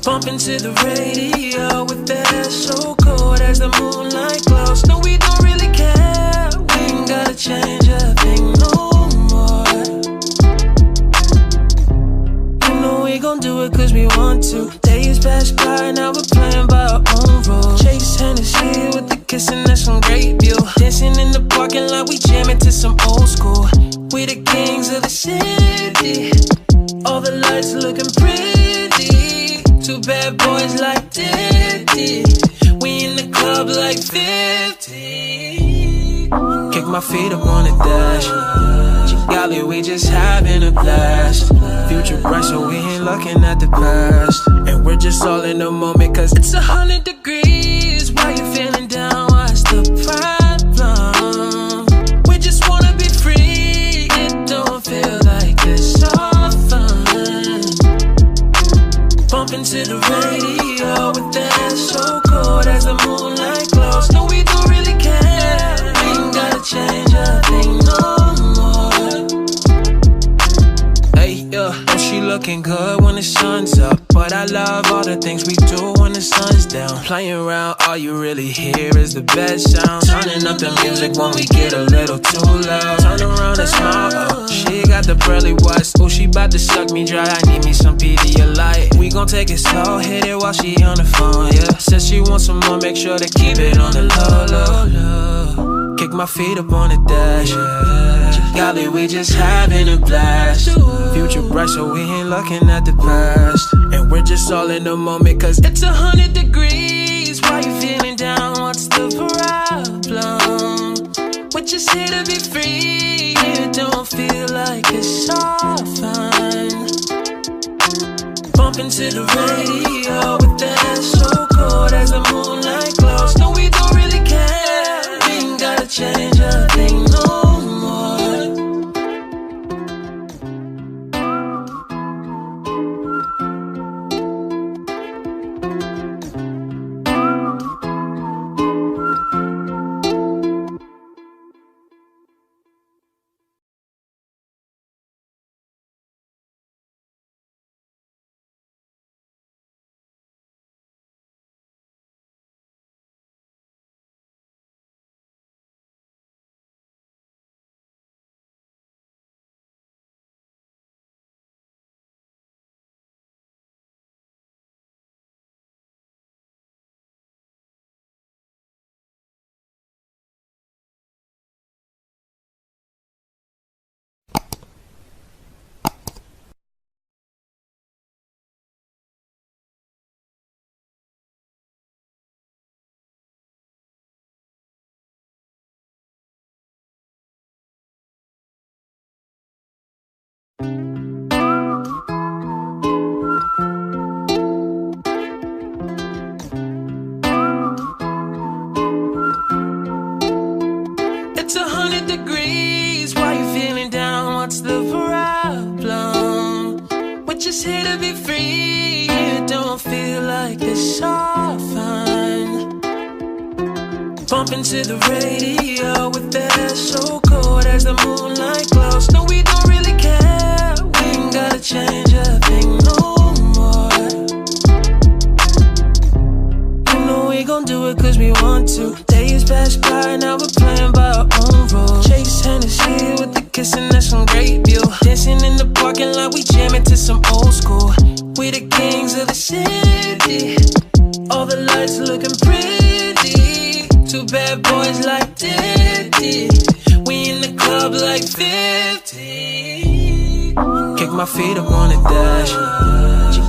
Bumping to the radio with that so cold as the moonlight glows. No, we don't really care. We ain't gotta change a thing no more. You know we gon' do it cause we want to. Days pass by, now we're playing by our own rules. Chase Hennessy with the kissing, that's some great view. Dancing in the parking lot, we jamming to some old school. We the kings of the city. All the lights looking pretty. Two bad boys like Diddy. We in the club like 50. Kick my feet up on the dash. Golly, we just having a blast. Future bright, so we ain't looking at the past. And we're just all in the moment, cause it's 100 degrees. Why you feeling down? What's the problem? We just wanna be free. It don't feel like it's all fun. Bumping to the radio with that so cold as the moonlight glows. No, we don't really care. We ain't gotta change a thing no more. Hey, yeah, oh, she looking good when the sun's up. But I love all the things we do when the sun's down. Playing around, all you really hear is the best sound. Turning up the music when we get a little too loud. Turn around and smile, oh, she got the pearly whites. Oh, she bout to suck me dry, I need me some Pedialyte. We gon' take it slow, hit it while she on the phone, yeah. Says she wants some more, make sure to keep it on the low, low, low. Kick my feet up on the dash, golly, we just having a blast. Future bright, so we ain't looking at the past. And we're just all in the moment, cause it's 100 degrees. Why you feeling down? What's the problem? We're just here to be free. It don't feel like it's all fun. Bumping to the radio with that so cold as the moonlight glows. No, we don't really care. We ain't gotta change a thing no more. It's 100 degrees. Why you feeling down? What's the problem? We're just here to be free. It don't feel like it's all fun. Bumping to the radio with that so cold as the moonlight glows. No, we don't really care. We ain't gotta change a thing no more. You know we gon' do it cause we want to. Days pass by, now we're playing by our own rules. Chase Hennessy with the kissing, that's some great view. Dancing in the parking lot, we jamming to some old school. We the kings of the city. All the lights looking pretty. Two bad boys like Diddy. We in the club like 50. Kick my feet up on the dash.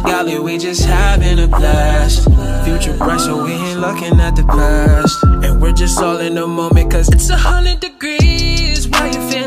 Golly, we just having a blast. Future bright, so we ain't looking at the past. And we're just all in the moment, cause it's 100 degrees. Why you feeling